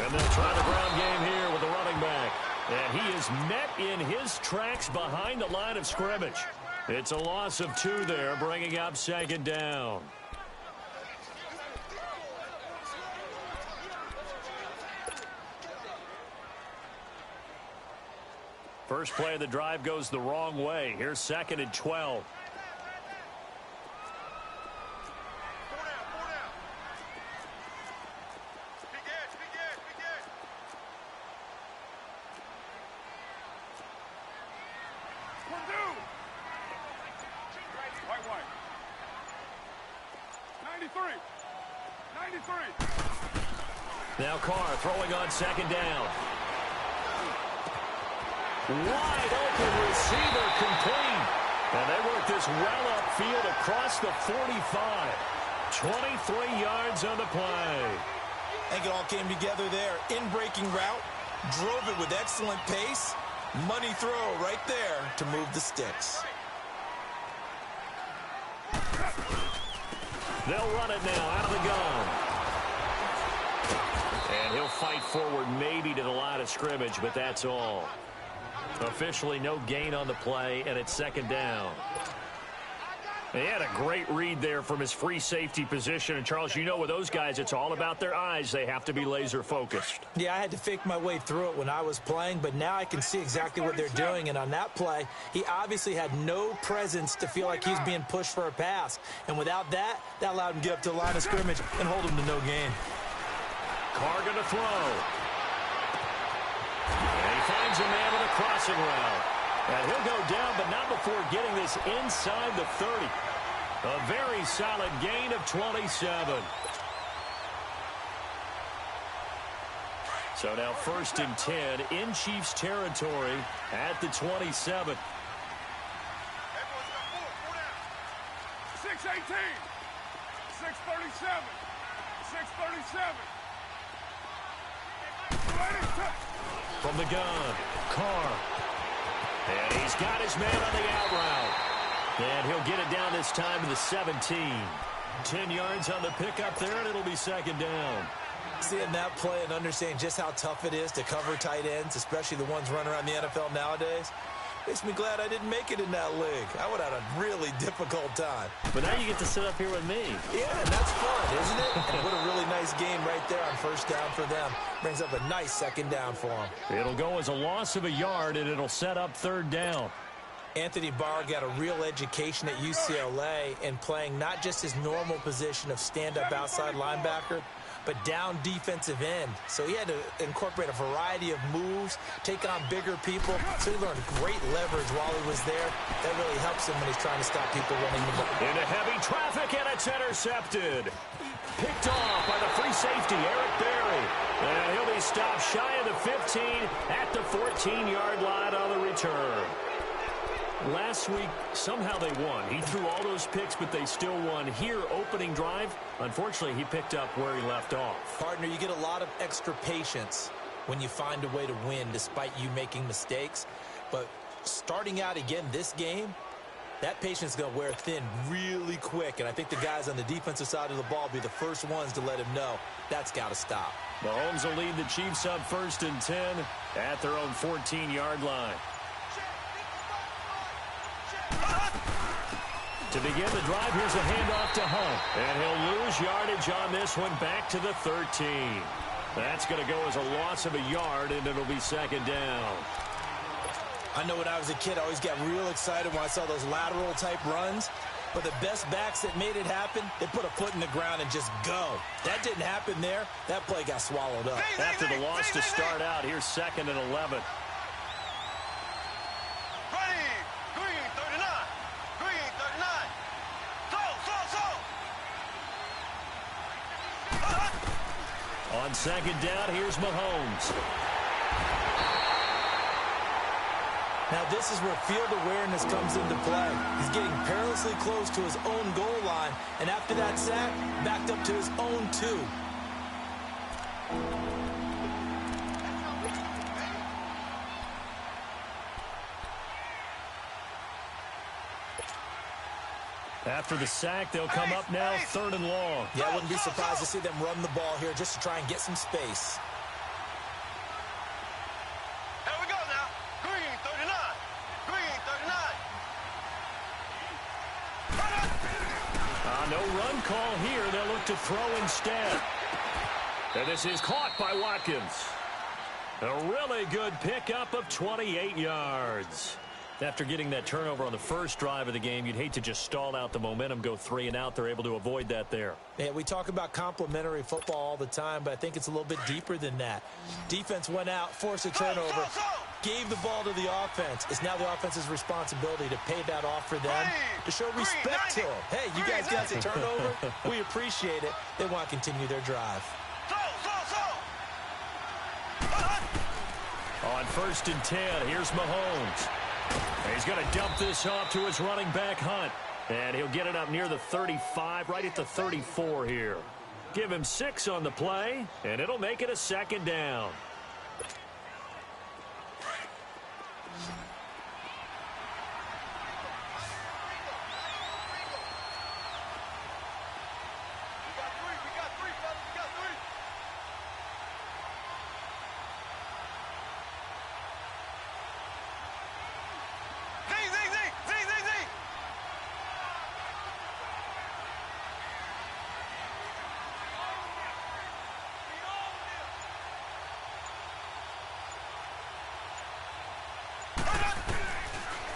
And they'll try the ground game here with the running back. And he is met in his tracks behind the line of scrimmage. It's a loss of 2 there, bringing up second down. First play of the drive goes the wrong way. Here's 2nd and 12. Now Carr throwing on 2nd down. Wide open receiver complete. And they work this well upfield across the 45. 23 yards on the play. I think it all came together there. In-breaking route. Drove it with excellent pace. Money throw right there to move the sticks. They'll run it now out of the gun. And he'll fight forward maybe to the line of scrimmage, but that's all. Officially no gain on the play, and it's 2nd down. He had a great read there from his free safety position. And, Charles, you know with those guys, it's all about their eyes. They have to be laser-focused. Yeah, I had to fake my way through it when I was playing, but now I can see exactly what they're doing. And on that play, he obviously had no presence to feel like he's being pushed for a pass. And without that, that allowed him to get up to the line of scrimmage and hold him to no gain. Carr going to throw. And he finds a man with a crossing route. And he'll go down, but not before getting this inside the 30. A very solid gain of 27. So now 1st and 10 in Chiefs territory at the 27. 6:18. 6:37. 6:37. From the gun, Carr. And he's got his man on the out route. And he'll get it down this time to the 17. 10 yards on the pickup there, and it'll be 2nd down. Seeing that play and understanding just how tough it is to cover tight ends, especially the ones running around the NFL nowadays, makes me glad I didn't make it in that league. I would have had a really difficult time. But now you get to sit up here with me. Yeah, and that's fun, isn't it? And what a really nice game right there on 1st down for them. Brings up a nice 2nd down for them. It'll go as a loss of a yard, and it'll set up 3rd down. Anthony Barr got a real education at UCLA in playing not just his normal position of stand-up outside linebacker, but down defensive end. So he had to incorporate a variety of moves, take on bigger people. So he learned great leverage while he was there. That really helps him when he's trying to stop people running the ball. Into heavy traffic, and it's intercepted. Picked off by the free safety, Eric Berry. And he'll be stopped shy of the 15 at the 14-yard line on the return. Last week, somehow they won. He threw all those picks, but they still won. Here, opening drive, unfortunately, he picked up where he left off. Partner, you get a lot of extra patience when you find a way to win despite you making mistakes. But starting out again this game, that patience is going to wear thin really quick. And I think the guys on the defensive side of the ball will be the first ones to let him know that's got to stop. Mahomes will lead the Chiefs up 1st and 10 at their own 14-yard line. To begin the drive, here's a handoff to Hunt. And he'll lose yardage on this one back to the 13. That's going to go as a loss of a yard, and it'll be 2nd down. I know when I was a kid, I always got real excited when I saw those lateral-type runs. But the best backs that made it happen, they put a foot in the ground and just go. That didn't happen there. That play got swallowed up. After the loss to start out, here's 2nd and 11. On 2nd down, here's Mahomes. Now this is where field awareness comes into play. He's getting perilously close to his own goal line, and after that sack, backed up to his own 2. After the sack, they'll come up now 3rd and long. Yeah, I wouldn't be surprised to see them run the ball here just to try and get some space. Here we go now. Green 39. Green 39. No run call here. They'll look to throw instead. And this is caught by Watkins. A really good pickup of 28 yards. After getting that turnover on the first drive of the game, you'd hate to just stall out the momentum, go 3 and out. They're able to avoid that there. Yeah, we talk about complementary football all the time, but I think it's a little bit deeper than that. Defense went out, forced a turnover, gave the ball to the offense. It's now the offense's responsibility to pay that off for them, to show respect to them. Hey, you guys got the turnover. We appreciate it. They want to continue their drive. On 1st and 10, here's Mahomes. He's going to dump this off to his running back, Hunt. And he'll get it up near the 35, right at the 34 here. Give him 6 on the play, and it'll make it a 2nd down.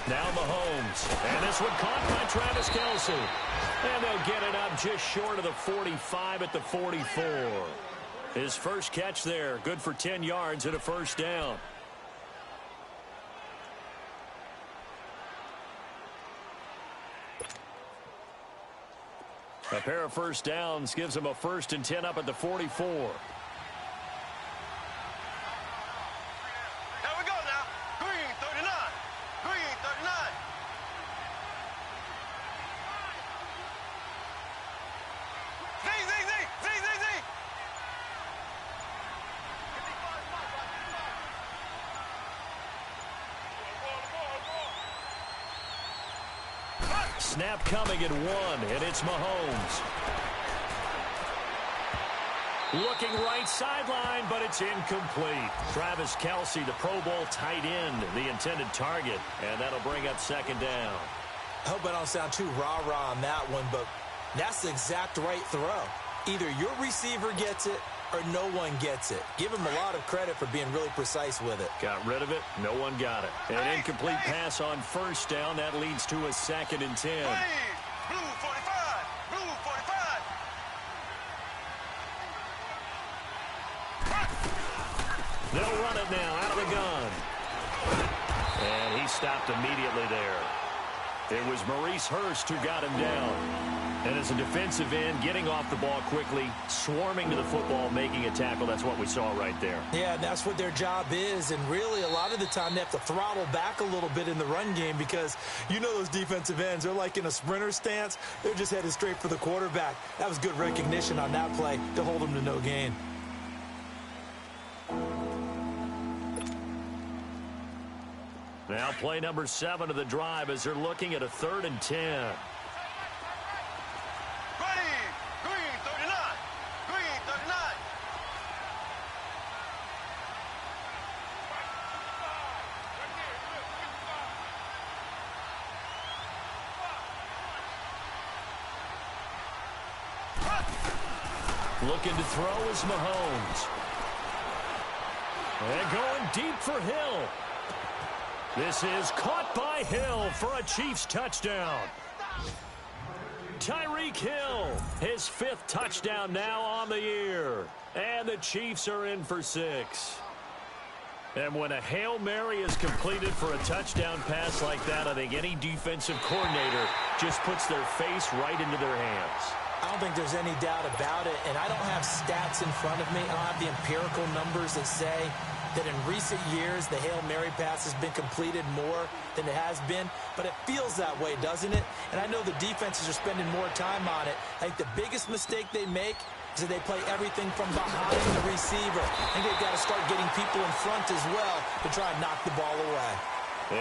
Now Mahomes, and this one caught by Travis Kelce. And they'll get it up just short of the 45 at the 44. His first catch there, good for 10 yards and a 1st down. A pair of 1st downs gives him a 1st and 10 up at the 44. Snap coming at 1, and it's Mahomes. Looking right sideline, but it's incomplete. Travis Kelce, the Pro Bowl tight end, the intended target, and that'll bring up 2nd down. I hope I don't sound too rah-rah on that one, but that's the exact right throw. Either your receiver gets it or no one gets it. Give him a lot of credit for being really precise with it. Got rid of it. No one got it. An incomplete pass on 1st down. That leads to a 2nd and 10. Blue 45. Blue 45. They'll run it now out of the gun. And he stopped immediately there. It was Maurice Hurst who got him down. And as a defensive end, getting off the ball quickly, swarming to the football, making a tackle, that's what we saw right there. Yeah, and that's what their job is. And really, a lot of the time, they have to throttle back a little bit in the run game because you know those defensive ends, they're like in a sprinter stance. They're just headed straight for the quarterback. That was good recognition on that play to hold them to no gain. Now play number 7 of the drive as they're looking at a 3rd and 10. Looking to throw is Mahomes. And going deep for Hill. This is caught by Hill for a Chiefs touchdown. Tyreek Hill, his 5th touchdown now on the year. And the Chiefs are in for 6. And when a Hail Mary is completed for a touchdown pass like that, I think any defensive coordinator just puts their face right into their hands. I don't think there's any doubt about it, and I don't have stats in front of me. I don't have the empirical numbers that say that in recent years the Hail Mary pass has been completed more than it has been, but it feels that way, doesn't it? And I know the defenses are spending more time on it. I think the biggest mistake they make is that they play everything from behind the receiver. I think they've got to start getting people in front as well to try and knock the ball away.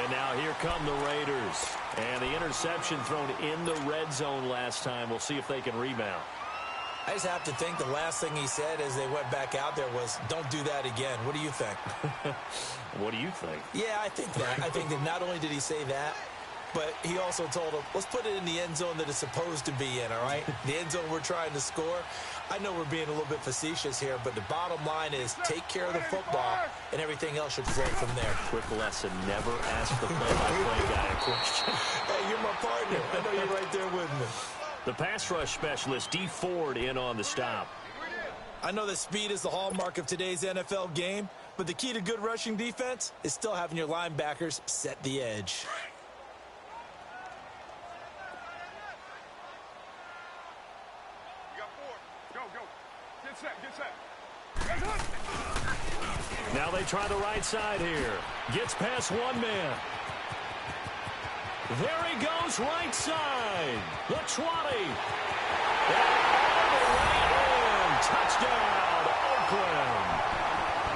And now here come the Raiders. And the interception thrown in the red zone last time. We'll see if they can rebound. I just have to think the last thing he said as they went back out there was, don't do that again. What do you think? What do you think? Yeah, I think that. I think that not only did he say that, but he also told him, let's put it in the end zone that it's supposed to be in, all right? The end zone we're trying to score. I know we're being a little bit facetious here, but the bottom line is take care of the football, and everything else should flow from there. Quick lesson, never ask the play-by-play guy a question. Hey, you're my partner. I know you're right there with me. The pass rush specialist, D. Ford, in on the stop. I know that speed is the hallmark of today's NFL game, but the key to good rushing defense is still having your linebackers set the edge. Now they try the right side here. Gets past one man. There he goes, right side. The 20. And the right end. Touchdown, Oakland.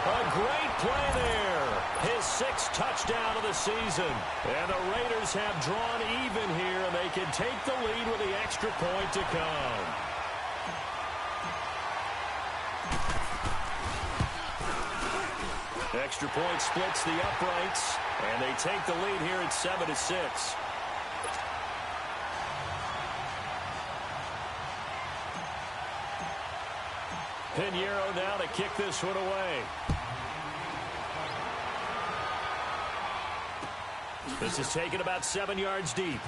A great play there. His 6th touchdown of the season. And the Raiders have drawn even here, and they can take the lead with the extra point to come. Extra point splits the uprights, and they take the lead here at 7-6. Pinheiro now to kick this one away. This is taken about 7 yards deep.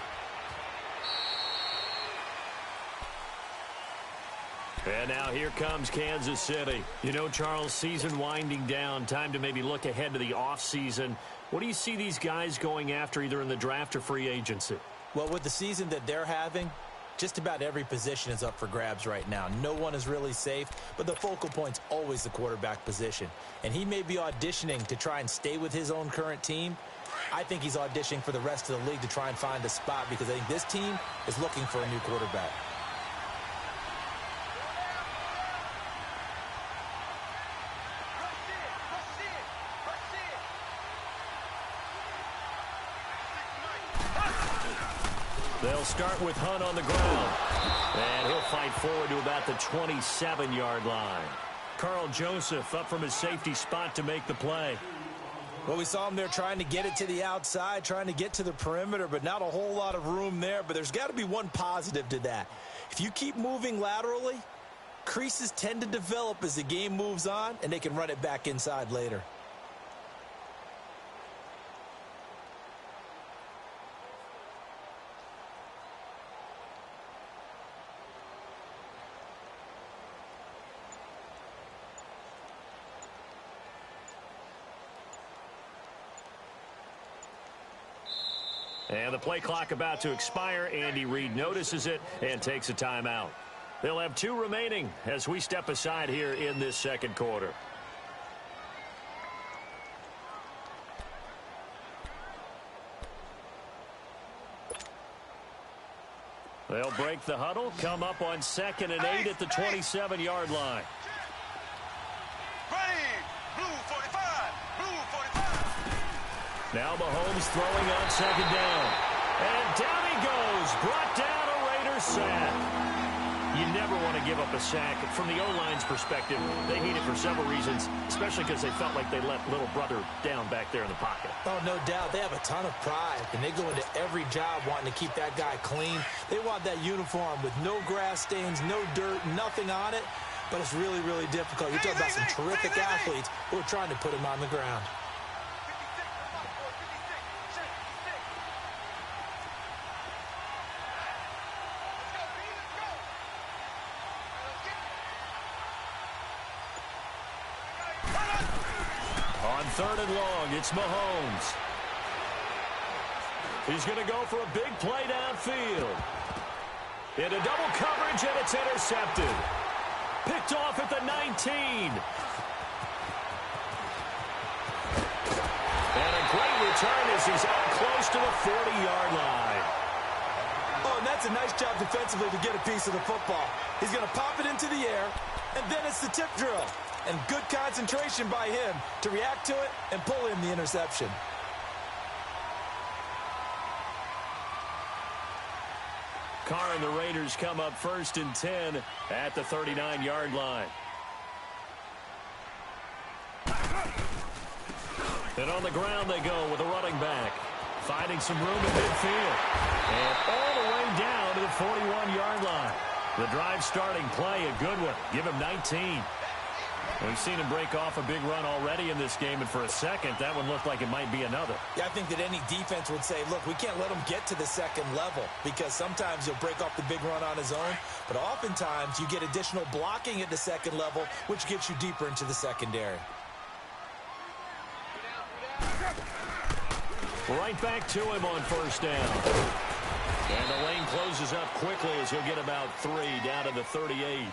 And now here comes Kansas City. You know, Charles, season winding down. Time to maybe look ahead to the offseason. What do you see these guys going after either in the draft or free agency? Well, with the season that they're having, just about every position is up for grabs right now. No one is really safe, but the focal point's always the quarterback position. And he may be auditioning to try and stay with his own current team. I think he's auditioning for the rest of the league to try and find a spot because I think this team is looking for a new quarterback. They'll start with Hunt on the ground. And he'll fight forward to about the 27-yard line. Carl Joseph up from his safety spot to make the play. Well, we saw him there trying to get it to the outside, trying to get to the perimeter, but not a whole lot of room there. But there's got to be one positive to that. If you keep moving laterally, creases tend to develop as the game moves on, and they can run it back inside later. And the play clock about to expire. Andy Reid notices it and takes a timeout. They'll have 2 remaining as we step aside here in this second quarter. They'll break the huddle, come up on 2nd and 8 at the 27-yard line. Now Mahomes throwing on 2nd down. And down he goes. Brought down a Raiders sack. You never want to give up a sack. From the O-line's perspective, they hate it for several reasons, especially because they felt like they let little brother down back there in the pocket. Oh, no doubt. They have a ton of pride, and they go into every job wanting to keep that guy clean. They want that uniform with no grass stains, no dirt, nothing on it. But it's really, really difficult. You're talking about some terrific athletes who are trying to put him on the ground. On 3rd and long, it's Mahomes. He's going to go for a big play downfield. Into double coverage, and it's intercepted. Picked off at the 19. And a great return as he's up close to the 40-yard line. Oh, and that's a nice job defensively to get a piece of the football. He's going to pop it into the air, and then it's the tip drill. And good concentration by him to react to it and pull in the interception. Carr and the Raiders come up 1st and 10 at the 39-yard line. And on the ground they go with a running back. Finding some room in midfield. And all the way down to the 41-yard line. The drive starting play, a good one. Give him 19. We've seen him break off a big run already in this game, and for a second, that one looked like it might be another. Yeah, I think that any defense would say, look, we can't let him get to the second level because sometimes he'll break off the big run on his own, but oftentimes you get additional blocking at the second level, which gets you deeper into the secondary. Right back to him on 1st down. And the lane closes up quickly as he'll get about 3 down to the 38.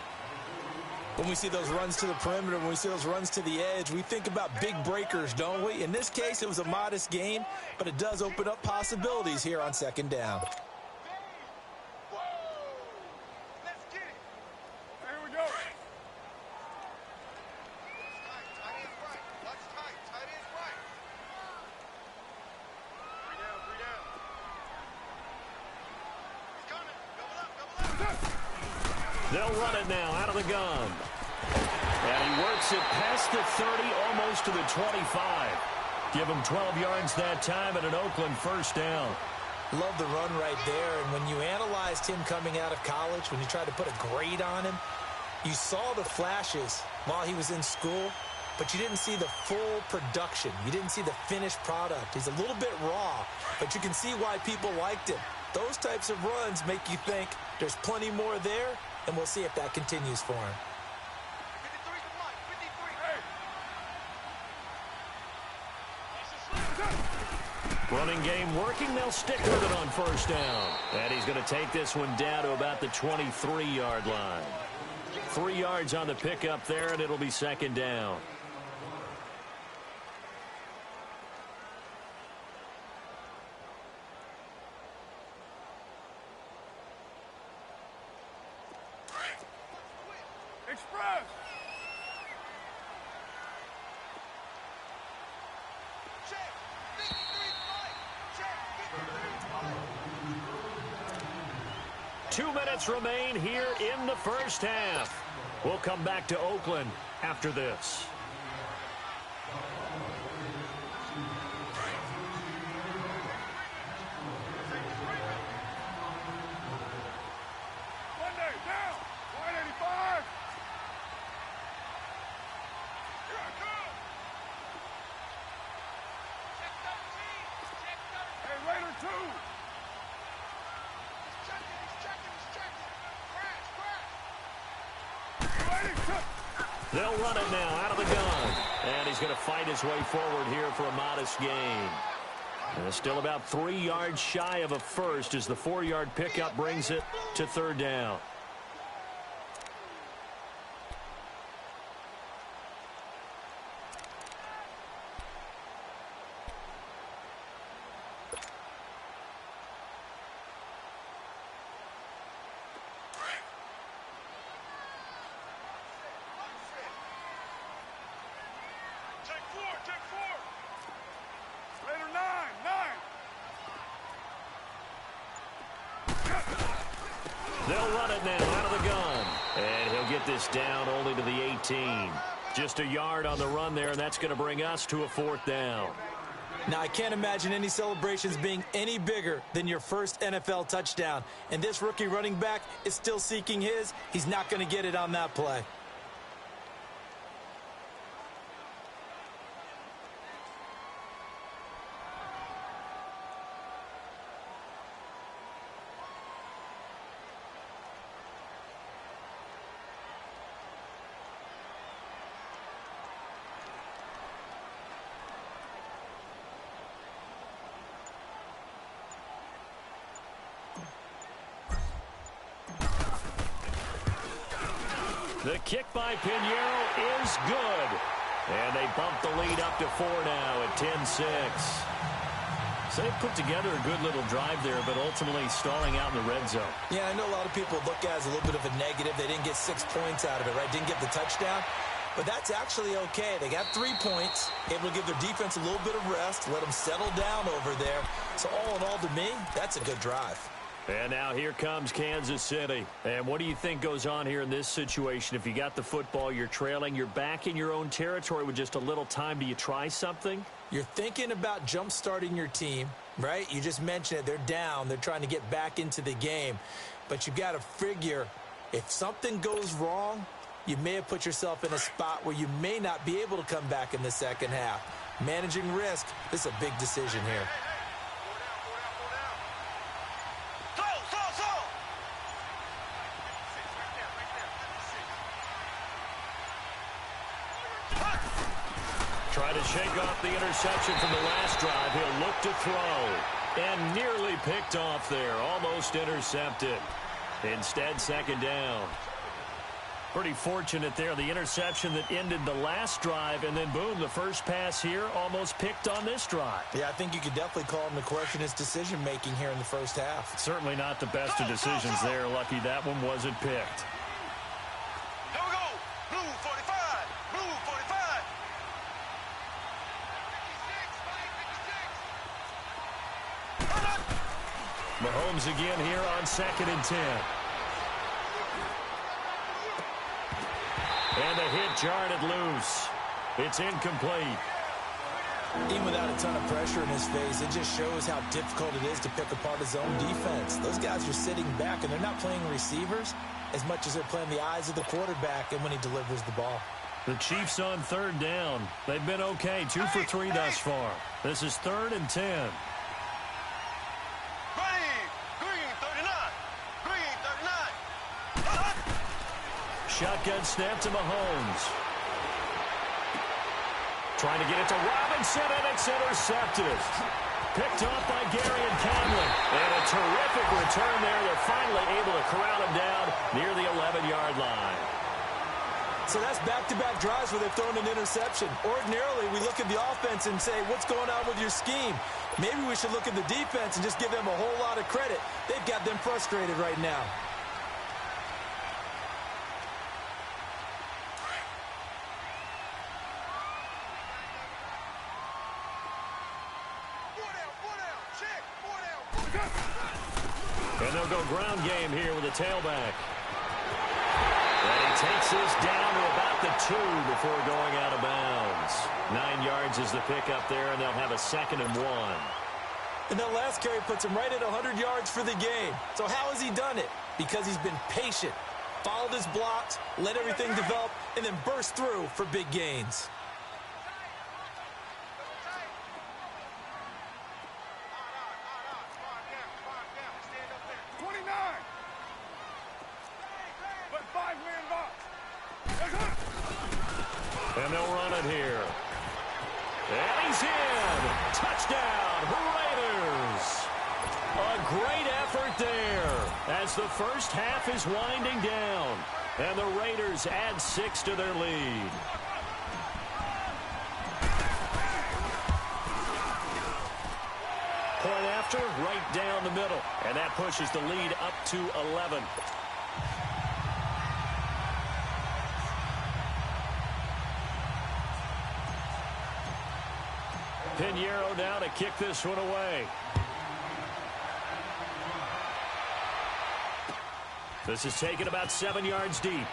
When we see those runs to the perimeter, when we see those runs to the edge, we think about big breakers, don't we? In this case, it was a modest gain, but it does open up possibilities here on 2nd down. Let's get it. Here we go. Tight ends right. Watch tight. Tight ends right. 3 down, 3 down. He's coming. Double up. They'll run it now out of the gun. And he works it past the 30, almost to the 25. Give him 12 yards that time and an Oakland 1st down. Love the run right there. And when you analyzed him coming out of college, when you tried to put a grade on him, you saw the flashes while he was in school, but you didn't see the full production. You didn't see the finished product. He's a little bit raw, but you can see why people liked him. Those types of runs make you think there's plenty more there, and we'll see if that continues for him. 53 to 1. 53. Running game working. They'll stick with it on 1st down. And he's going to take this one down to about the 23-yard line. 3 yards on the pickup there, and it'll be 2nd down. Express. Check. 53 to 5. Check. 2 minutes remain here in the 1st half. We'll come back to Oakland after this. They'll run it now out of the gun. And he's going to fight his way forward here for a modest gain. And still about 3 yards shy of a first as the 4-yard pickup brings it to 3rd down. They'll run it now out of the gun. And he'll get this down only to the 18. Just a yard on the run there, and that's going to bring us to a 4th down. Now, I can't imagine any celebrations being any bigger than your first NFL touchdown. And this rookie running back is still seeking his. He's not going to get it on that play. The kick by Pinheiro is good. And they bump the lead up to 4 now at 10-6. So they put together a good little drive there, but ultimately stalling out in the red zone. Yeah, I know a lot of people look at it as a little bit of a negative. They didn't get 6 points out of it, right? Didn't get the touchdown. But that's actually okay. They got 3 points, able to give their defense a little bit of rest, let them settle down over there. So all in all, to me, that's a good drive. And now here comes Kansas City. And what do you think goes on here in this situation? If you got the football, you're trailing, you're back in your own territory with just a little time. Do you try something? You're thinking about jump-starting your team, right? You just mentioned it. They're down. They're trying to get back into the game. But you've got to figure if something goes wrong, you may have put yourself in a spot where you may not be able to come back in the second half. Managing risk, this is a big decision here. Try to shake off the interception from the last drive. He'll look to throw. And nearly picked off there. Almost intercepted. Instead, second down. Pretty fortunate there. The interception that ended the last drive. And then, boom, the first pass here almost picked on this drive. Yeah, I think you could definitely call him to question his decision-making here in the first half. Certainly not the best of decisions there. Lucky that one wasn't picked. Here we go. Blue 45. Blue 45. Mahomes again here on 2nd and 10. And the hit jarred it loose. It's incomplete. Even without a ton of pressure in his face, it just shows how difficult it is to pick apart his own defense. Those guys are sitting back, and they're not playing receivers as much as they're playing the eyes of the quarterback and when he delivers the ball. The Chiefs on 3rd down. They've been okay, 2 for 3 thus far. This is 3rd and 10. Shotgun snap to Mahomes. Trying to get it to Robinson, and it's intercepted. Picked off by Gary and Conley. And a terrific return there. They're finally able to corral him down near the 11-yard line. So that's back-to-back drives where they've thrown an interception. Ordinarily, we look at the offense and say, what's going on with your scheme? Maybe we should look at the defense and just give them a whole lot of credit. They've got them frustrated right now. And they'll go ground game here with a tailback. And he takes this down to about the 2 before going out of bounds. 9 yards is the pickup there, and they'll have a 2nd and 1. And that last carry puts him right at 100 yards for the game. So how has he done it? Because he's been patient, followed his blocks, let everything develop, and then burst through for big gains. And they'll run it here. And he's in. Touchdown, Raiders. A great effort there as the first half is winding down. And the Raiders add 6 to their lead. Point after, right down the middle. And that pushes the lead up to 11. Pinheiro now to kick this one away. This is taken about 7 yards deep.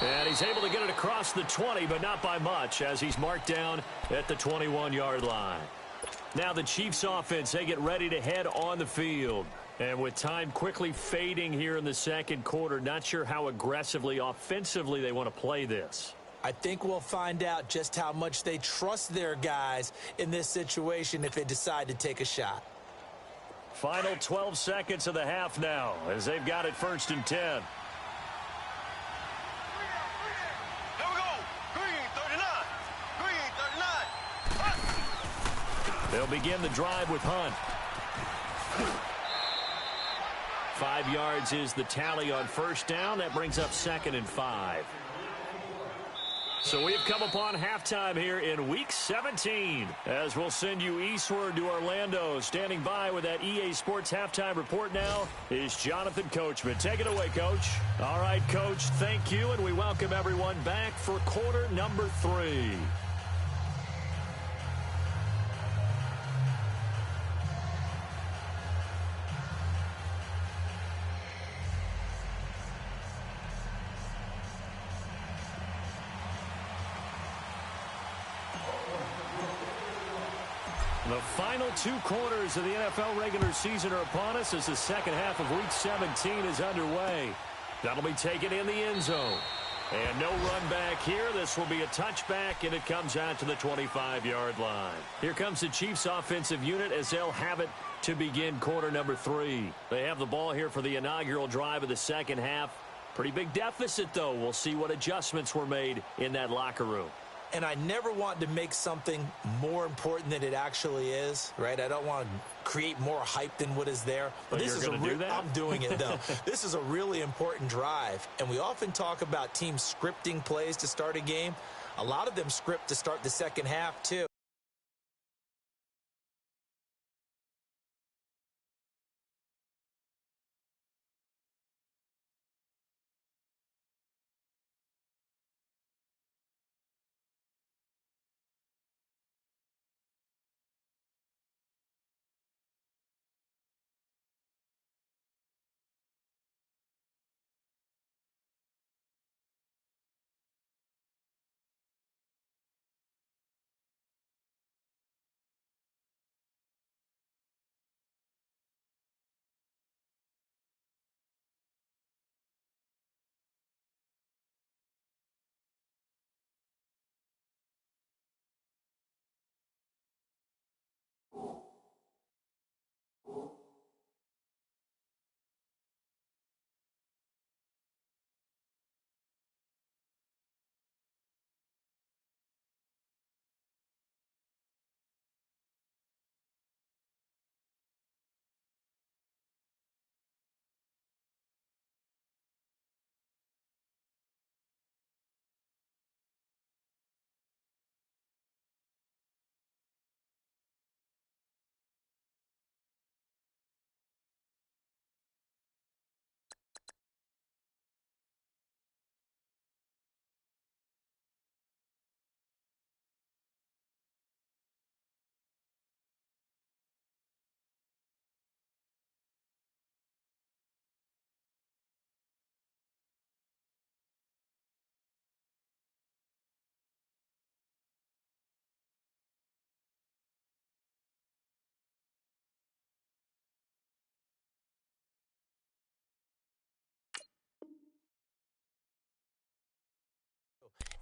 And he's able to get it across the 20, but not by much, as he's marked down at the 21-yard line. Now the Chiefs offense, they get ready to head on the field. And with time quickly fading here in the second quarter, not sure how aggressively, offensively they want to play this. I think we'll find out just how much they trust their guys in this situation if they decide to take a shot. Final 12 seconds of the half now as they've got it 1st and 10. Here we go. Green 39. Green 39. They'll begin the drive with Hunt. 5 yards is the tally on 1st down. That brings up 2nd and 5. So we've come upon halftime here in Week 17 as we'll send you eastward to Orlando. Standing by with that EA Sports halftime report now is Jonathan Coachman. Take it away, Coach. All right, Coach, thank you, and we welcome everyone back for quarter number 3. The final 2 quarters of the NFL regular season are upon us as the second half of Week 17 is underway. That'll be taken in the end zone. And no run back here. This will be a touchback, and it comes out to the 25-yard line. Here comes the Chiefs' offensive unit as they'll have it to begin quarter number 3. They have the ball here for the inaugural drive of the second half. Pretty big deficit, though. We'll see what adjustments were made in that locker room. And I never want to make something more important than it actually is, right? I don't want to create more hype than what is there. But this is I'm doing it, though. This is a really important drive. And we often talk about teams scripting plays to start a game. A lot of them script to start the second half, too.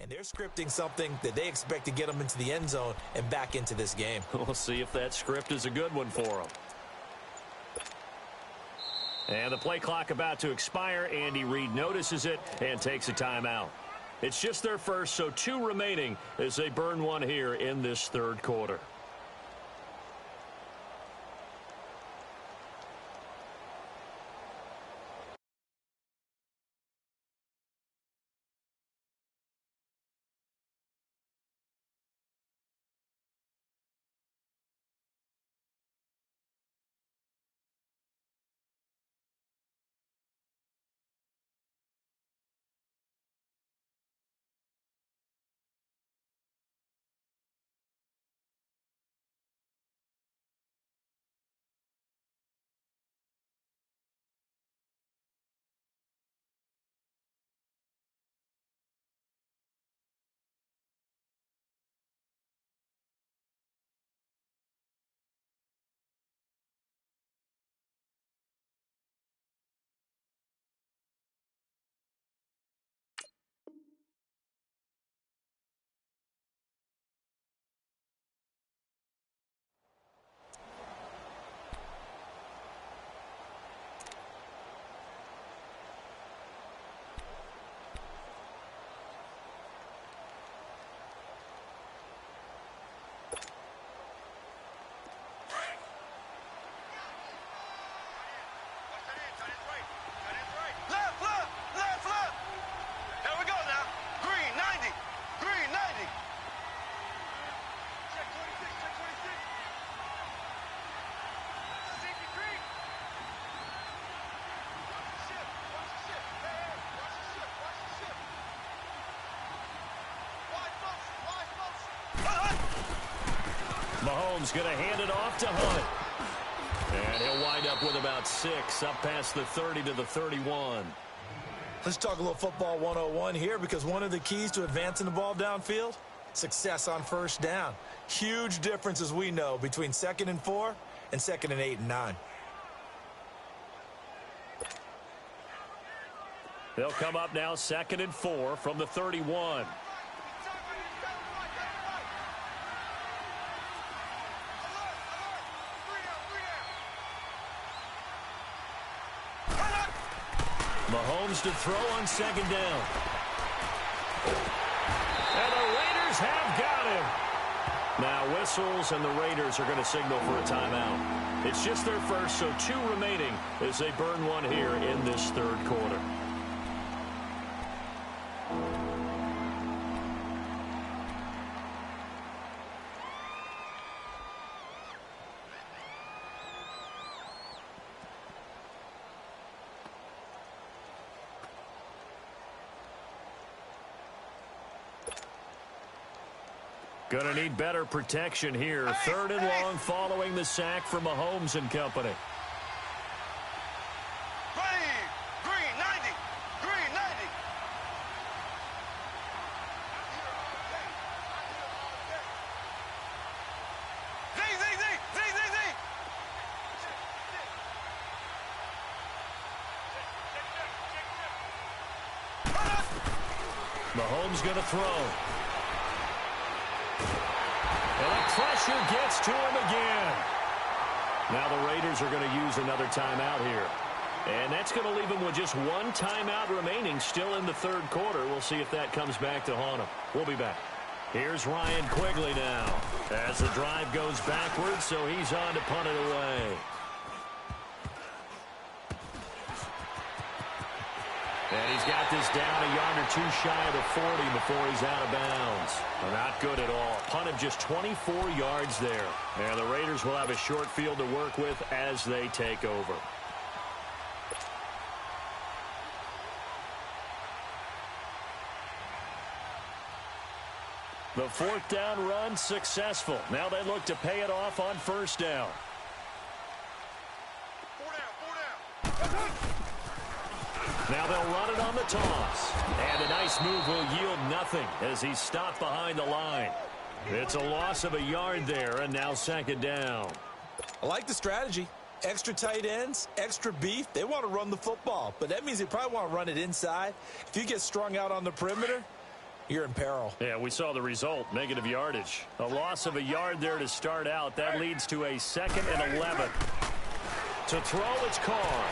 And they're scripting something that they expect to get them into the end zone and back into this game. We'll see if that script is a good one for them. And the play clock about to expire. Andy Reid notices it and takes a timeout. It's just their first, so 2 remaining as they burn one here in this third quarter. Mahomes going to hand it off to Hunt. And he'll wind up with about 6, up past the 30 to the 31. Let's talk a little football 101 here, because one of the keys to advancing the ball downfield Success on first down. Huge difference, as we know, between 2nd and 4 and 2nd and 8 and 9. They'll come up now 2nd and 4 from the 31. Mahomes to throw on 2nd down. And the Raiders have got him. Now whistles, and the Raiders are going to signal for a timeout. It's just their first, so 2 remaining as they burn one here in this 3rd quarter. Going to need better protection here. 3rd and long following the sack from Mahomes and company. Green 90. Green 90. Z. Mahomes going to throw. And the pressure gets to him again. Now the Raiders are going to use another timeout here. And that's going to leave them with just 1 timeout remaining still in the 3rd quarter. We'll see if that comes back to haunt them. We'll be back. Here's Ryan Quigley now as the drive goes backwards, so he's on to punt it away. And he's got this down a yard or 2 shy of the 40 before he's out of bounds. Not good at all. Punt of just 24 yards there. And the Raiders will have a short field to work with as they take over. The 4th down run successful. Now they look to pay it off on 1st down. 4 down. Now they'll run it on the toss. And a nice move will yield nothing as he's stopped behind the line. It's a loss of a yard there, and now 2nd down. I like the strategy. Extra tight ends, extra beef. They want to run the football, but that means they probably want to run it inside. If you get strung out on the perimeter, you're in peril. Yeah, we saw the result, negative yardage. A loss of a yard there to start out. That leads to a 2nd and 11. To throw, it's Carr.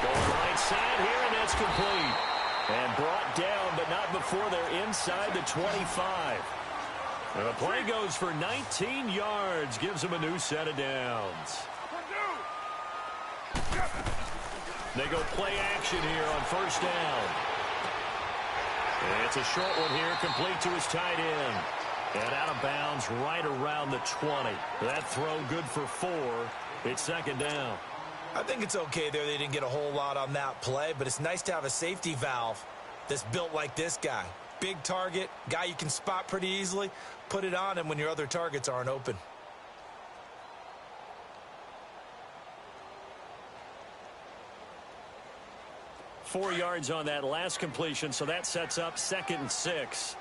Going right side here, and that's complete. And brought down, but not before they're inside the 25. And the play goes for 19 yards, gives them a new set of downs. They go play action here on 1st down. And it's a short one here, complete to his tight end. And out of bounds right around the 20. That throw good for 4. It's 2nd down. I think it's okay there. They didn't get a whole lot on that play, but it's nice to have a safety valve that's built like this guy. Big target, guy you can spot pretty easily. Put it on him when your other targets aren't open. Four yards on that last completion, so that sets up 2nd and 6.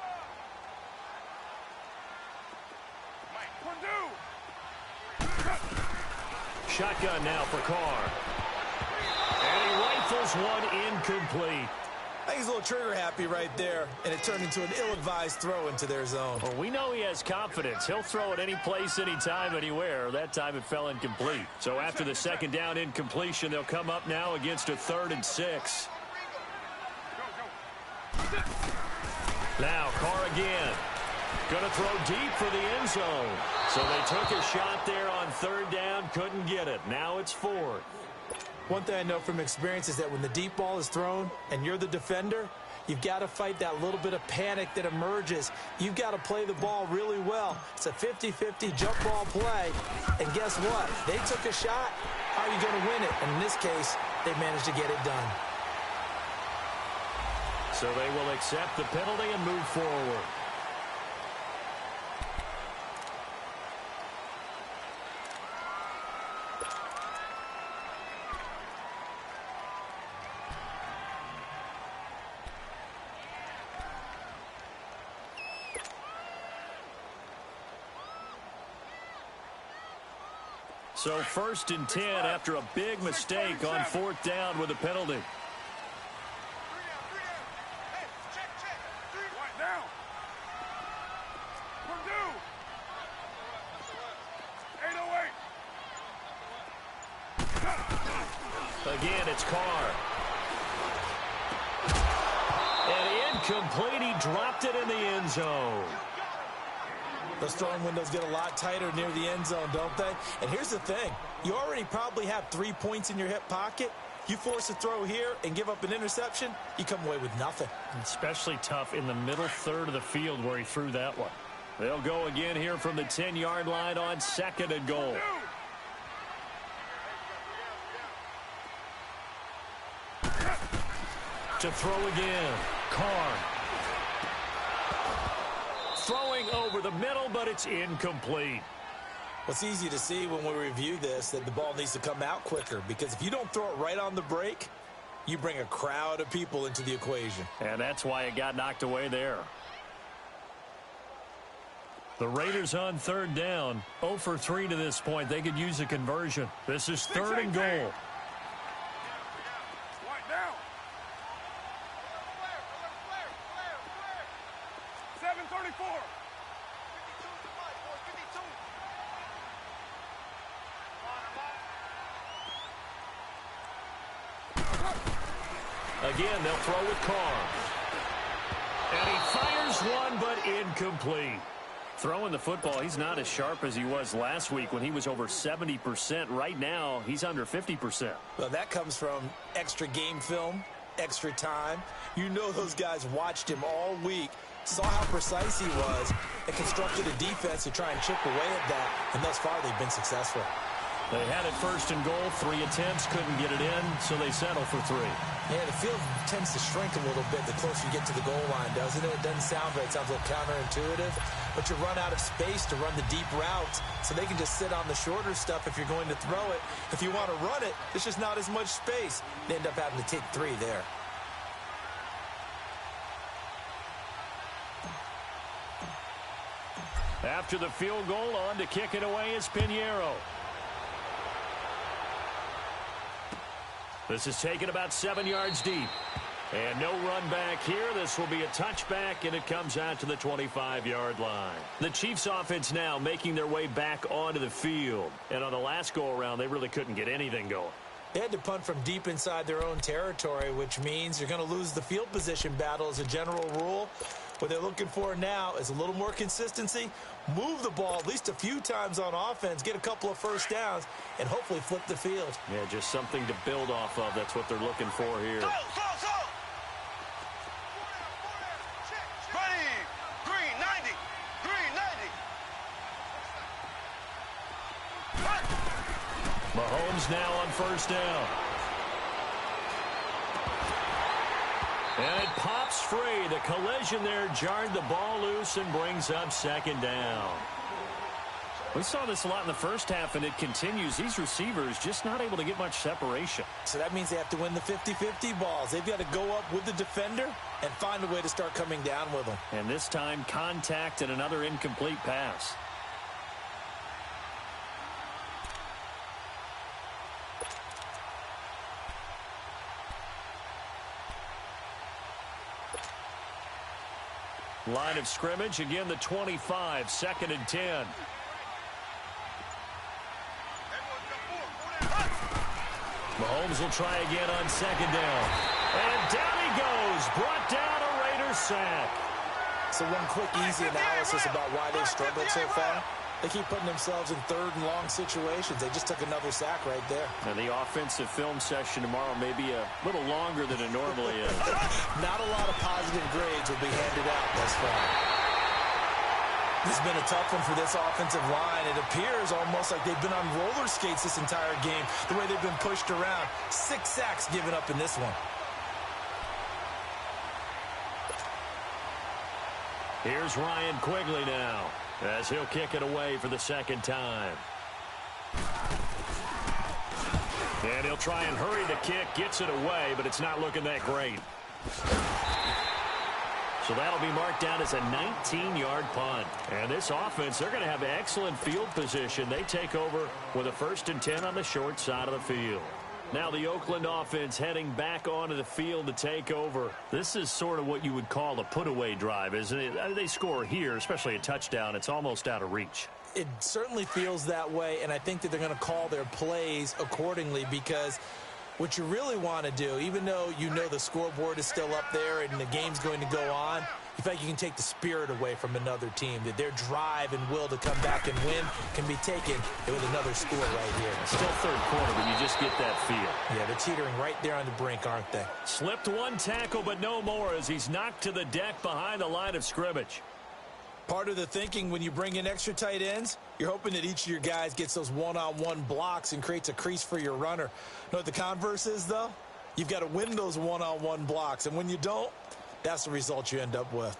Shotgun now for Carr. And he rifles one incomplete. I think he's a little trigger happy right there, and it turned into an ill-advised throw into their zone. Well, we know he has confidence. He'll throw it any place, anytime, anywhere. That time it fell incomplete. So after the 2nd down incompletion, they'll come up now against a 3rd and 6. Now Carr again. Going to throw deep for the end zone. So they took a shot there on 3rd down, couldn't get it. Now it's 4th. One thing I know from experience is that when the deep ball is thrown and you're the defender, you've got to fight that little bit of panic that emerges. You've got to play the ball really well. It's a 50-50 jump ball play. And guess what? They took a shot. How are you going to win it? And in this case, they managed to get it done. So they will accept the penalty and move forward. So 1st and 10 after a big mistake on 4th down with a penalty. Again, it's Carr. And incomplete. He dropped it in the end zone. Those throwing windows get a lot tighter near the end zone, don't they? And here's the thing. You already probably have 3 points in your hip pocket. You force a throw here and give up an interception, you come away with nothing. Especially tough in the middle third of the field where he threw that one. They'll go again here from the 10-yard line on 2nd and goal. To throw again, Carr. Throwing over the middle, but it's incomplete. Well, it's easy to see when we review this that the ball needs to come out quicker, because if you don't throw it right on the break, you bring a crowd of people into the equation. And that's why it got knocked away there. The Raiders on 3rd down, 0 for 3 to this point. They could use a conversion. This is 3rd and goal. 7:34. Again, they'll throw with Carr. And he fires one, but incomplete. Throwing the football, he's not as sharp as he was last week when he was over 70%. Right now, he's under 50%. Well, that comes from extra game film, extra time. You know those guys watched him all week, saw how precise he was, and constructed a defense to try and chip away at that. And thus far, they've been successful. They had it 1st and goal, 3 attempts, couldn't get it in, so they settle for 3. Yeah, the field tends to shrink a little bit the closer you get to the goal line, doesn't it? It doesn't sound right. It sounds a little counterintuitive. But you run out of space to run the deep routes, so they can just sit on the shorter stuff if you're going to throw it. If you want to run it, there's just not as much space. They end up having to take 3 there. After the field goal, on to kick it away is Pinheiro. This is taken about 7 yards deep. And no run back here. This will be a touchback, and it comes out to the 25-yard line. The Chiefs offense now making their way back onto the field. And on the last go-around, they really couldn't get anything going. They had to punt from deep inside their own territory, which means you're going to lose the field position battle as a general rule. What they're looking for now is a little more consistency, move the ball at least a few times on offense, get a couple of first downs, and hopefully flip the field. Yeah, just something to build off of. That's what they're looking for here. Go! Ready! Green 90! Green 90! Mahomes now on 1st down. And it pops free. The collision there jarred the ball loose and brings up 2nd down. We saw this a lot in the first half, and it continues. These receivers just not able to get much separation. So that means they have to win the 50-50 balls. They've got to go up with the defender and find a way to start coming down with them. And this time, contact and another incomplete pass. Line of scrimmage, again the 25, 2nd and 10. Mahomes will try again on 2nd down. And down he goes, brought down a Raiders sack. So one quick, easy analysis about why they've struggled so far. They keep putting themselves in 3rd and long situations. They just took another sack right there. And the offensive film session tomorrow may be a little longer than it normally is. Not a lot of positive grades will be handed out thus far. This has been a tough one for this offensive line. It appears almost like they've been on roller skates this entire game, the way they've been pushed around. 6 sacks given up in this one. Here's Ryan Quigley now, as he'll kick it away for the 2nd time. And he'll try and hurry the kick, gets it away, but it's not looking that great. So that'll be marked down as a 19-yard punt. And this offense, they're going to have excellent field position. They take over with a 1st and 10 on the short side of the field. Now the Oakland offense heading back onto the field to take over. This is sort of what you would call a put-away drive, isn't it? They score here, especially a touchdown. It's almost out of reach. It certainly feels that way, and I think that they're going to call their plays accordingly, because what you really want to do, even though you know the scoreboard is still up there and the game's going to go on, you feel like you can take the spirit away from another team, that their drive and will to come back and win can be taken with another score right here. It's still third quarter, but you just get that feel. Yeah, they're teetering right there on the brink, aren't they? Slipped one tackle, but no more, as he's knocked to the deck behind the line of scrimmage. Part of the thinking when you bring in extra tight ends, you're hoping that each of your guys gets those one-on-one blocks and creates a crease for your runner. You know what the converse is, though? You've got to win those one-on-one blocks, and when you don't, that's the result you end up with.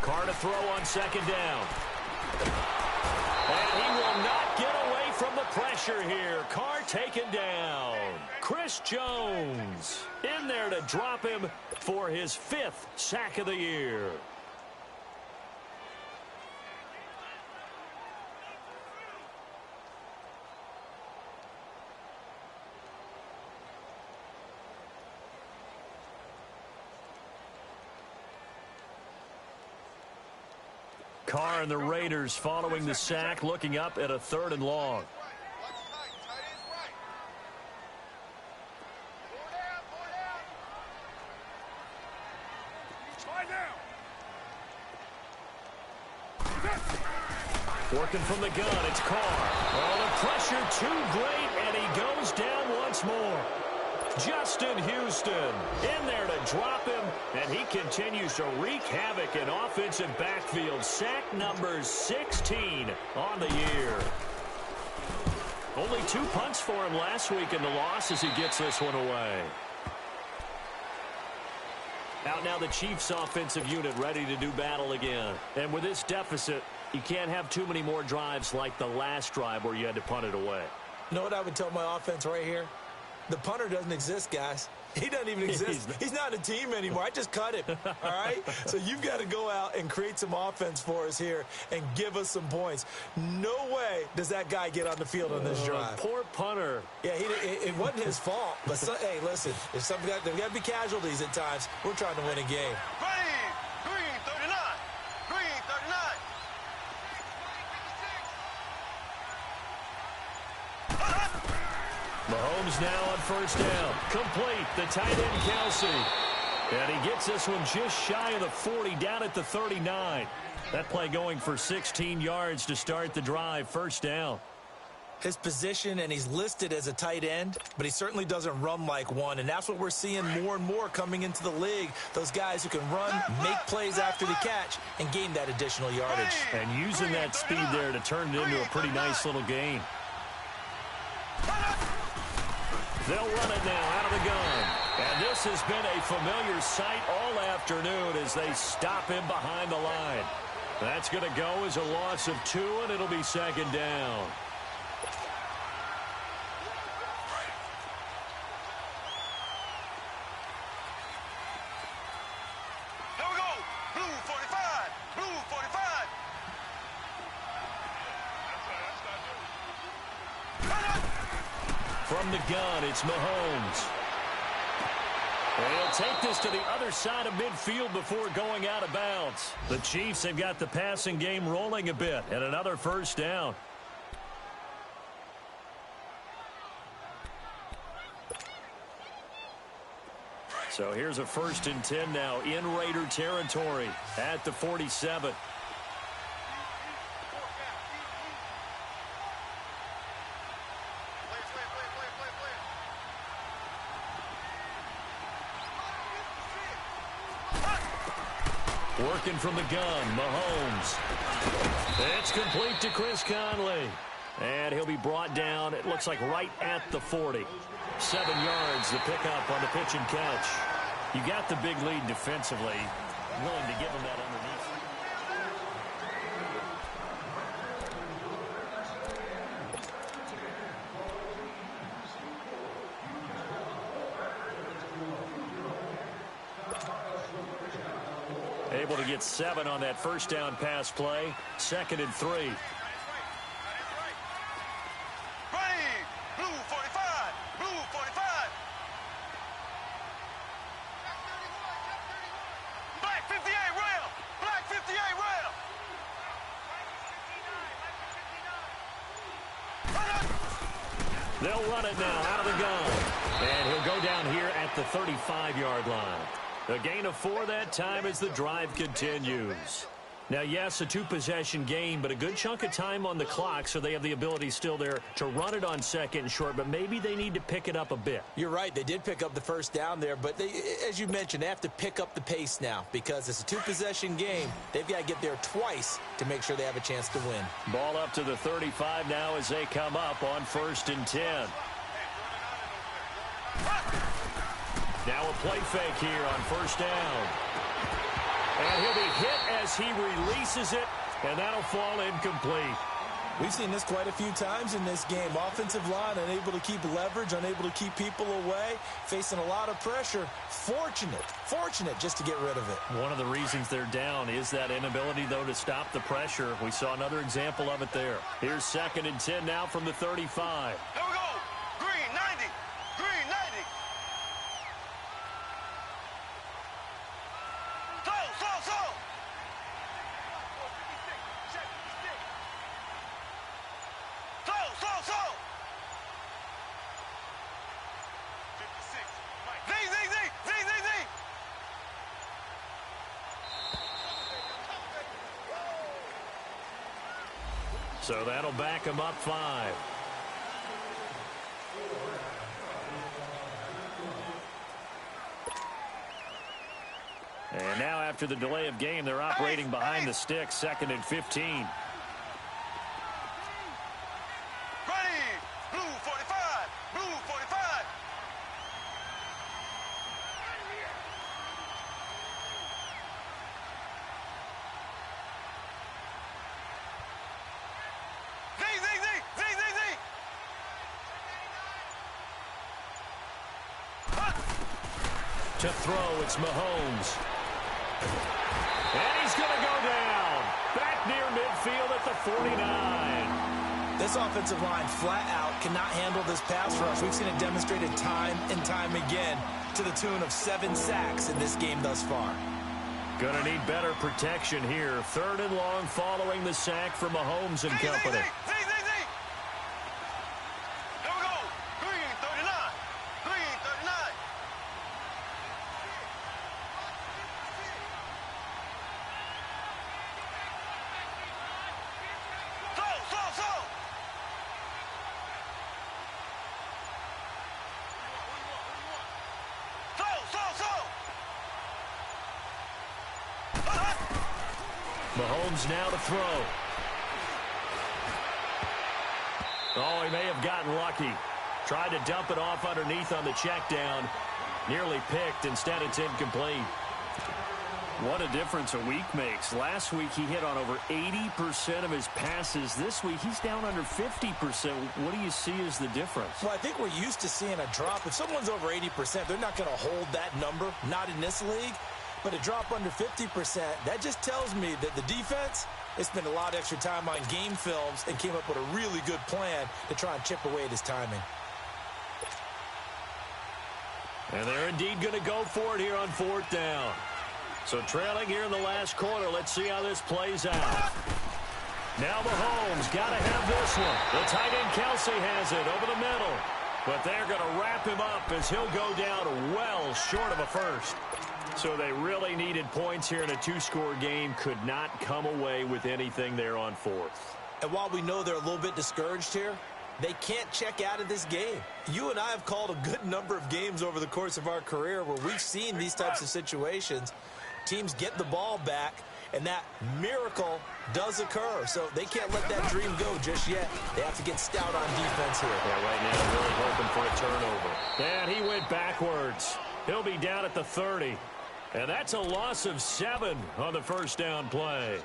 Carr to throw on 2nd down. And he will not get away from the pressure here. Carr taken down. Chris Jones in there to drop him for his 5th sack of the year. Carr and the Raiders following the sack, looking up at a 3rd and long. Working from the gun, it's Carr. Oh, the pressure too great, and he goes down once more. Justin Houston in there to drop him, and he continues to wreak havoc in offensive backfield. Sack number 16 on the year. Only 2 punts for him last week in the loss as he gets this one away. Out now the Chiefs offensive unit ready to do battle again. And with this deficit, you can't have too many more drives like the last drive where you had to punt it away. You know what I would tell my offense right here? The punter doesn't exist, guys. He doesn't even exist. He's not a team anymore. I just cut him, all right? So you've got to go out and create some offense for us here and give us some points. No way does that guy get on the field on this drive. Poor punter. Yeah, it wasn't his fault. But, hey, listen, if there's got to be casualties at times. We're trying to win a game. Green 39. Green 39. Mahomes now on 1st down. Complete. The tight end, Kelsey. And he gets this one just shy of the 40, down at the 39. That play going for 16 yards to start the drive. 1st down. His position, and he's listed as a tight end, but he certainly doesn't run like one, and that's what we're seeing more and more coming into the league. Those guys who can run, make plays after the catch, and gain that additional yardage. And using that speed there to turn it into a pretty nice little game. They'll run it now out of the gun. And this has been a familiar sight all afternoon as they stop him behind the line. That's going to go as a loss of 2, and it'll be 2nd down. Here we go. Blue 45. Blue 45. From the gun, it's Mahomes. And he'll take this to the other side of midfield before going out of bounds. The Chiefs have got the passing game rolling a bit, and another 1st down. So here's a 1st and 10 now in Raider territory at the 47. Working from the gun, Mahomes. It's complete to Chris Conley. And he'll be brought down, it looks like right at the 40. 7 yards, the pickup on the pitch and catch. You got the big lead defensively. Willing to give him that underneath. able to get 7 on that first down pass play. 2nd and 3. Ready, blue 45, blue 45. Black 58 rail, black 58 rail. They'll run it now out of the gun. And he'll go down here at the 35-yard line. A gain of 4 that time as the drive continues. Now, yes, a 2-possession game, but a good chunk of time on the clock, so they have the ability still there to run it on 2nd and short, but maybe they need to pick it up a bit. You're right. They did pick up the first down there, but they, as you mentioned, they have to pick up the pace now because it's a 2-possession game. They've got to get there twice to make sure they have a chance to win. Ball up to the 35 now as they come up on 1st and 10. Now a play fake here on 1st down. And he'll be hit as he releases it, and that'll fall incomplete. We've seen this quite a few times in this game. Offensive line unable to keep leverage, unable to keep people away, facing a lot of pressure. Fortunate just to get rid of it. One of the reasons they're down is that inability, though, to stop the pressure. We saw another example of it there. Here's 2nd and 10 now from the 35. Here we go. Green 90, green 90. Slow. Slow. 56. Z. So that'll back him up 5. And now after the delay of game, they're operating behind the sticks, 2nd and 15. Ready, blue 45, blue 45. Z. To throw, it's Mahomes. And he's going to go down. Back near midfield at the 49. This offensive line flat out cannot handle this pass rush. We've seen it demonstrated time and time again to the tune of 7 sacks in this game thus far. Going to need better protection here. 3rd and long following the sack for Mahomes and company. Z. Here we go. Green 39, green 39. Slow. Mahomes now to throw. Oh, he may have gotten lucky. Tried to dump it off underneath on the check down. Nearly picked. Instead, it's incomplete. What a difference a week makes. Last week, he hit on over 80% of his passes. This week, he's down under 50%. What do you see as the difference? Well, I think we're used to seeing a drop. If someone's over 80%, they're not going to hold that number, not in this league. But a drop under 50%, that just tells me that the defense has spent a lot of extra time on game films and came up with a really good plan to try and chip away at his timing. And they're indeed going to go for it here on 4th down. So trailing here in the last quarter. Let's see how this plays out. Now Mahomes got to have this one. The tight end Kelsey has it over the middle. But they're going to wrap him up as he'll go down well short of a first. So they really needed points here in a 2-score game. Could not come away with anything there on 4th. And while we know they're a little bit discouraged here, they can't check out of this game. You and I have called a good number of games over the course of our career where we've seen these types of situations. Teams get the ball back, and that miracle does occur. So they can't let that dream go just yet. They have to get stout on defense here. Yeah, right now really hoping for a turnover. And he went backwards. He'll be down at the 30. And that's a loss of 7 on the first down play.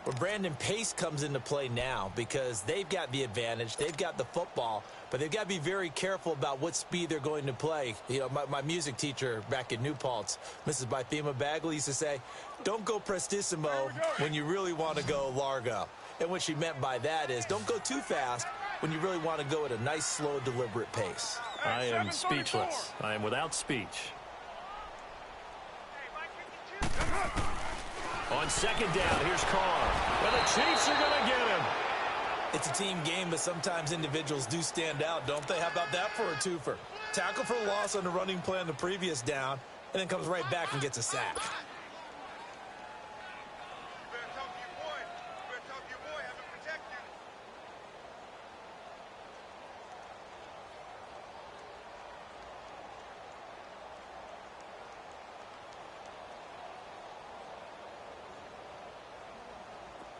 Well, Brandon, pace comes into play now because they've got the advantage. They've got the football, but they've got to be very careful about what speed they're going to play. You know, my music teacher back in New Paltz, Mrs. Bythema Bagley, used to say, don't go prestissimo when you really want to go largo. And what she meant by that is don't go too fast when you really want to go at a nice, slow, deliberate pace. I am speechless. I am without speech. On second down, here's Carr. And the Chiefs are going to get him. It's a team game, but sometimes individuals do stand out, don't they? How about that for a twofer? Tackle for loss on the running play on the previous down, and then comes right back and gets a sack.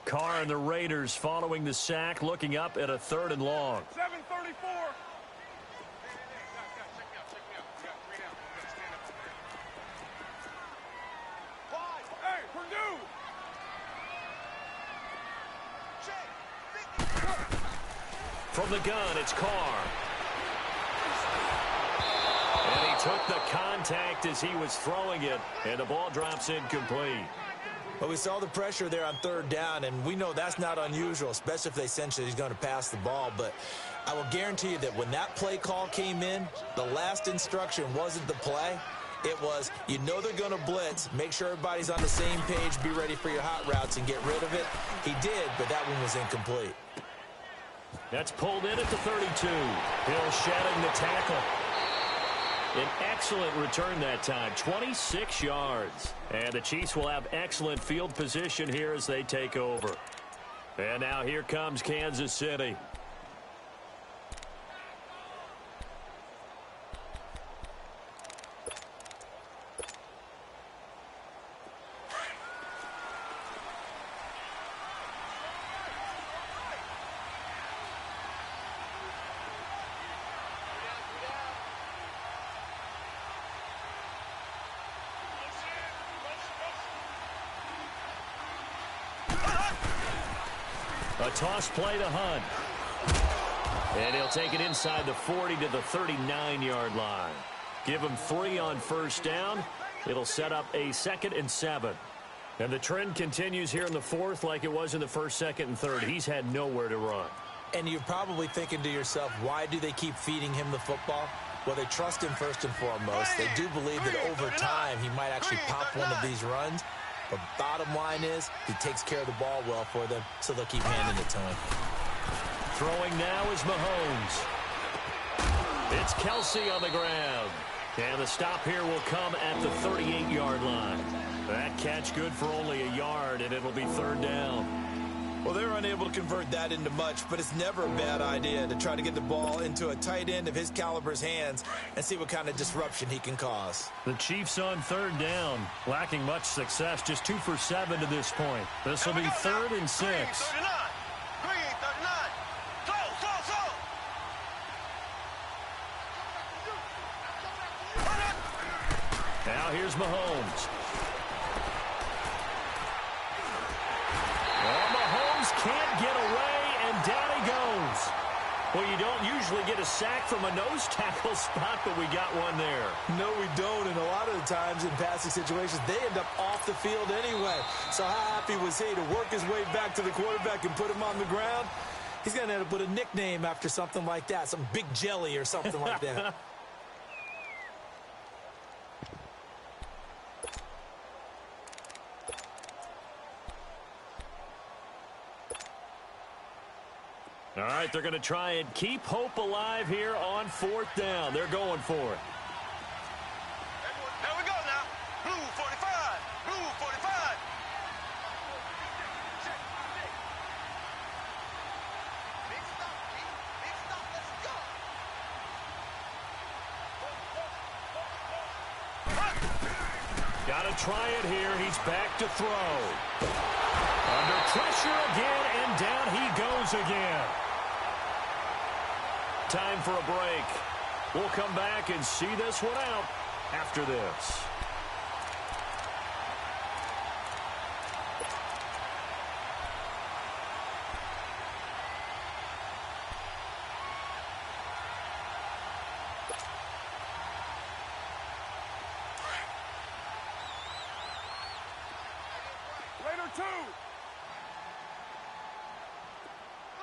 Carr and the Raiders following the sack, looking up at a 3rd and long. 7:34. Hey, Purdue. From the gun, it's Carr. And he took the contact as he was throwing it, and the ball drops incomplete. Well, we saw the pressure there on 3rd down, and we know that's not unusual, especially if they sense that he's going to pass the ball. But I will guarantee you that when that play call came in, the last instruction wasn't the play. It was, you know they're going to blitz. Make sure everybody's on the same page. Be ready for your hot routes and get rid of it. He did, but that one was incomplete. That's pulled in at the 32. Hill shedding the tackle. An excellent return that time, 26 yards. And the Chiefs will have excellent field position here as they take over. And now here comes Kansas City. A toss play to Hunt. And he'll take it inside the 40 to the 39-yard line. Give him 3 on 1st down. It'll set up a 2nd and 7. And the trend continues here in the 4th like it was in the 1st, 2nd, and 3rd. He's had nowhere to run. And you're probably thinking to yourself, why do they keep feeding him the football? Well, they trust him first and foremost. They do believe that over time he might actually pop one of these runs. But bottom line is, he takes care of the ball well for them, so they'll keep handing it to him. Throwing now is Mahomes. It's Kelsey on the ground. And the stop here will come at the 38-yard line. That catch good for only a yard, and it'll be 3rd down. Well, they're unable to convert that into much, but it's never a bad idea to try to get the ball into a tight end of his caliber's hands and see what kind of disruption he can cause. The Chiefs on 3rd down, lacking much success, just 2 for 7 to this point. This will be 3rd and 6. Green 39. Green 39. Slow. Now here's Mahomes. Can't get away, and down he goes. Well, you don't usually get a sack from a nose tackle spot, but we got one there. No, we don't, and a lot of the times in passing situations, they end up off the field anyway. So how happy was he to work his way back to the quarterback and put him on the ground? He's going to end up with a nickname after something like that, some Big Jelly or something like that. All right, they're going to try and keep hope alive here on 4th down. They're going for it. There we go now. Blue 45. Blue 45. Big stop, G. Big stop. Let's go. Got to try it here. He's back to throw. Under pressure again, and down he goes again. Time for a break. We'll come back and see this one out after this. 2. 3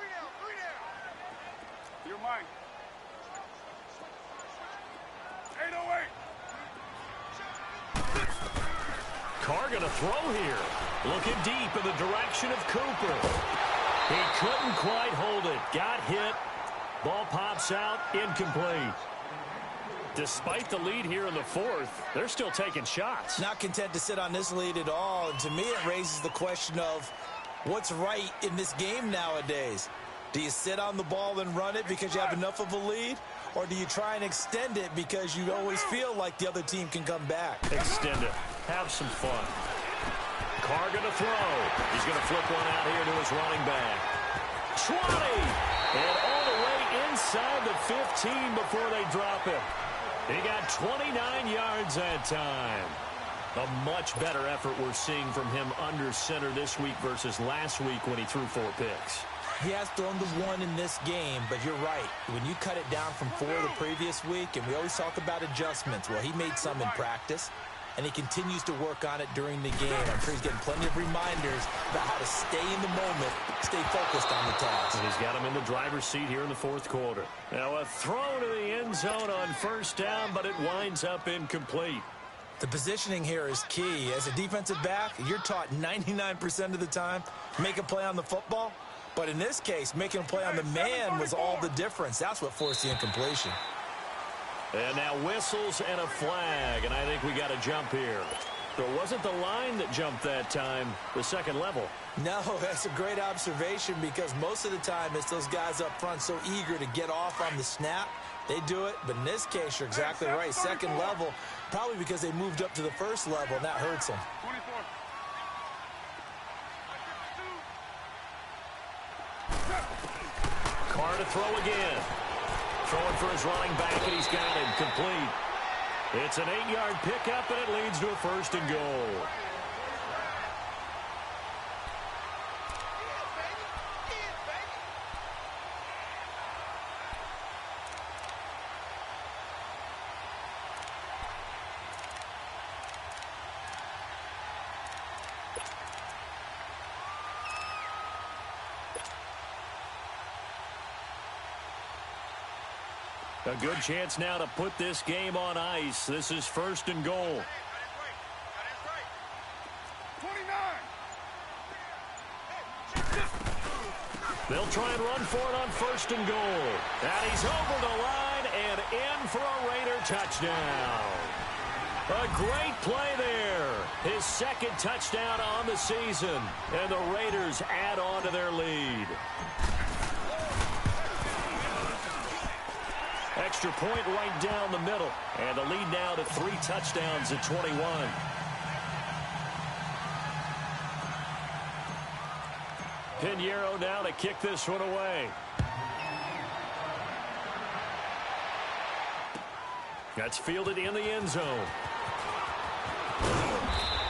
down, 3 down. You're mine. 808. Carr going to throw here. Looking deep in the direction of Cooper. He couldn't quite hold it. Got hit. Ball pops out. Incomplete. Despite the lead here in the fourth, they're still taking shots. Not content to sit on this lead at all. And to me, it raises the question of what's right in this game nowadays. Do you sit on the ball and run it because you have enough of a lead? Or do you try and extend it because you always feel like the other team can come back? Extend it. Have some fun. Carr going to throw. He's going to flip one out here to his running back. 20! And all the way inside the 15 before they drop it. He got 29 yards that time. A much better effort we're seeing from him under center this week versus last week when he threw 4 picks. He has thrown the 1 in this game, but you're right. When you cut it down from 4 the previous week, and we always talk about adjustments, well, he made some in practice, and he continues to work on it during the game. I'm sure he's getting plenty of reminders about how to stay in the moment, stay focused on the task. And he's got him in the driver's seat here in the fourth quarter. Now a throw to the end zone on first down, but it winds up incomplete. The positioning here is key. As a defensive back, you're taught 99% of the time, make a play on the football. But in this case, making a play on the man was all the difference. That's what forced the incompletion. And now whistles and a flag, and I think we got a jump here. So it wasn't the line that jumped that time, the second level. No, that's a great observation because most of the time it's those guys up front so eager to get off on the snap. They do it, but in this case, you're exactly right. Second level, probably because they moved up to the first level, and that hurts them. 24. Carr to throw again. Throwing for his running back, and he's got him complete. It's an 8-yard pickup, and it leads to a 1st and goal. A good chance now to put this game on ice. This is 1st and goal. 29. They'll try and run for it on 1st and goal. And he's over the line and in for a Raider touchdown. A great play there. His 2nd touchdown on the season. And the Raiders add on to their lead. Extra point right down the middle. And the lead now to 3 touchdowns at 21. Pinheiro now to kick this one away. That's fielded in the end zone.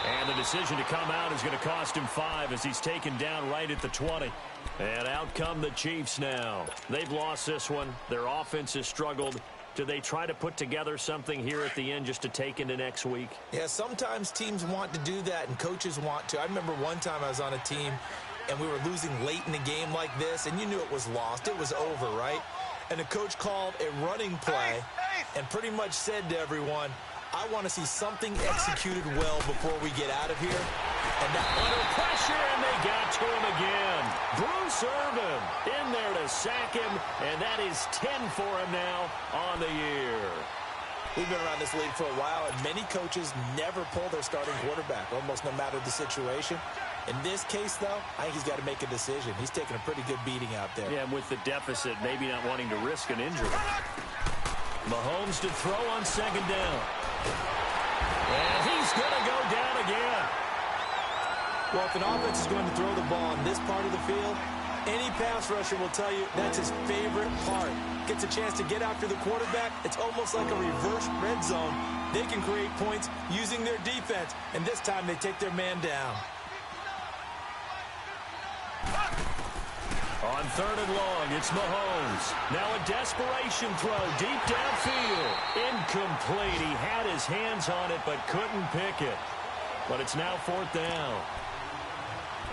And the decision to come out is going to cost him 5 as he's taken down right at the 20. And out come the Chiefs now. They've lost this one. Their offense has struggled. Do they try to put together something here at the end just to take into next week? Yeah, sometimes teams want to do that and coaches want to. I remember one time I was on a team and we were losing late in the game like this, and you knew it was lost. It was over, right? And the coach called a running play and pretty much said to everyone, I want to see something executed well before we get out of here. And that under pressure, and they got to him again. Bruce Irvin in there to sack him, and that is 10 for him now on the year. We've been around this league for a while, and many coaches never pull their starting quarterback, almost no matter the situation. In this case, though, I think he's got to make a decision. He's taking a pretty good beating out there. Yeah, and with the deficit, maybe not wanting to risk an injury. Mahomes to throw on 2nd down. And he's going to go down again. Well, if an offense is going to throw the ball in this part of the field, any pass rusher will tell you that's his favorite part. Gets a chance to get after the quarterback. It's almost like a reverse red zone. They can create points using their defense, and this time they take their man down. On 3rd and long, it's Mahomes. Now a desperation throw deep downfield. Incomplete. He had his hands on it but couldn't pick it. But it's now 4th down.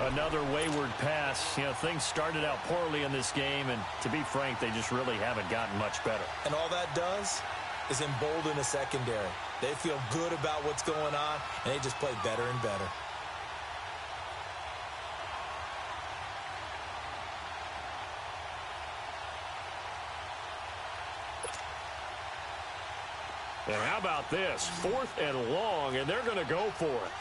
Another wayward pass. You know, things started out poorly in this game, and to be frank, they just really haven't gotten much better. And all that does is embolden a secondary. They feel good about what's going on, and they just play better and better. And how about this? 4th and long, and they're going to go for it.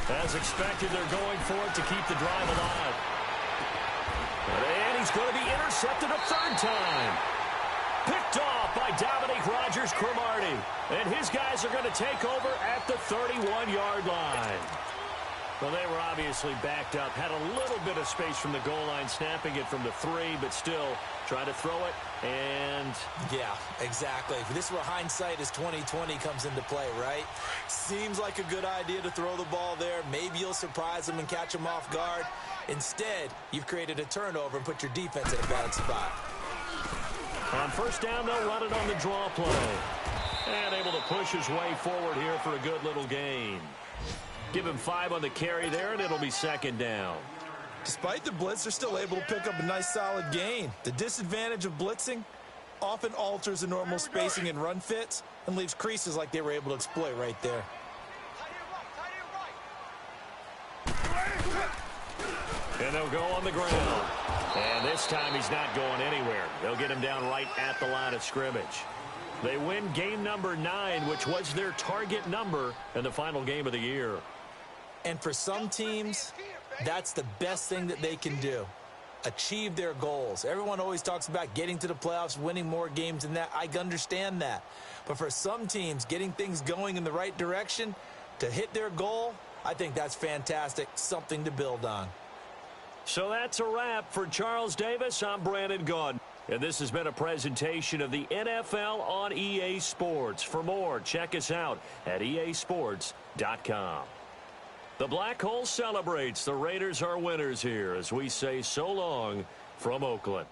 As expected, they're going for it to keep the drive alive. And he's going to be intercepted a 3rd time. Picked off by Dominique Rodgers-Cromartie. And his guys are going to take over at the 31-yard line. Well, they were obviously backed up, had a little bit of space from the goal line, snapping it from the 3, but still trying to throw it, and... Yeah, exactly. This is where hindsight is 20/20 comes into play, right? Seems like a good idea to throw the ball there. Maybe you'll surprise them and catch them off guard. Instead, you've created a turnover and put your defense in a bad spot. On 1st down, they'll run it on the draw play. And able to push his way forward here for a good little gain. Give him 5 on the carry there, and it'll be 2nd down. Despite the blitz, they're still able to pick up a nice, solid gain. The disadvantage of blitzing often alters the normal spacing and run fits and leaves creases like they were able to exploit right there. And they'll go on the ground. And this time he's not going anywhere. They'll get him down right at the line of scrimmage. They win game number 9, which was their target number in the final game of the year. And for some teams, that's the best thing that they can do. Achieve their goals. Everyone always talks about getting to the playoffs, winning more games than that. I understand that. But for some teams, getting things going in the right direction to hit their goal, I think that's fantastic. Something to build on. So that's a wrap for Charles Davis. I'm Brandon Gaudin. And this has been a presentation of the NFL on EA Sports. For more, check us out at easports.com. The Black Hole celebrates. The Raiders are winners here as we say so long from Oakland.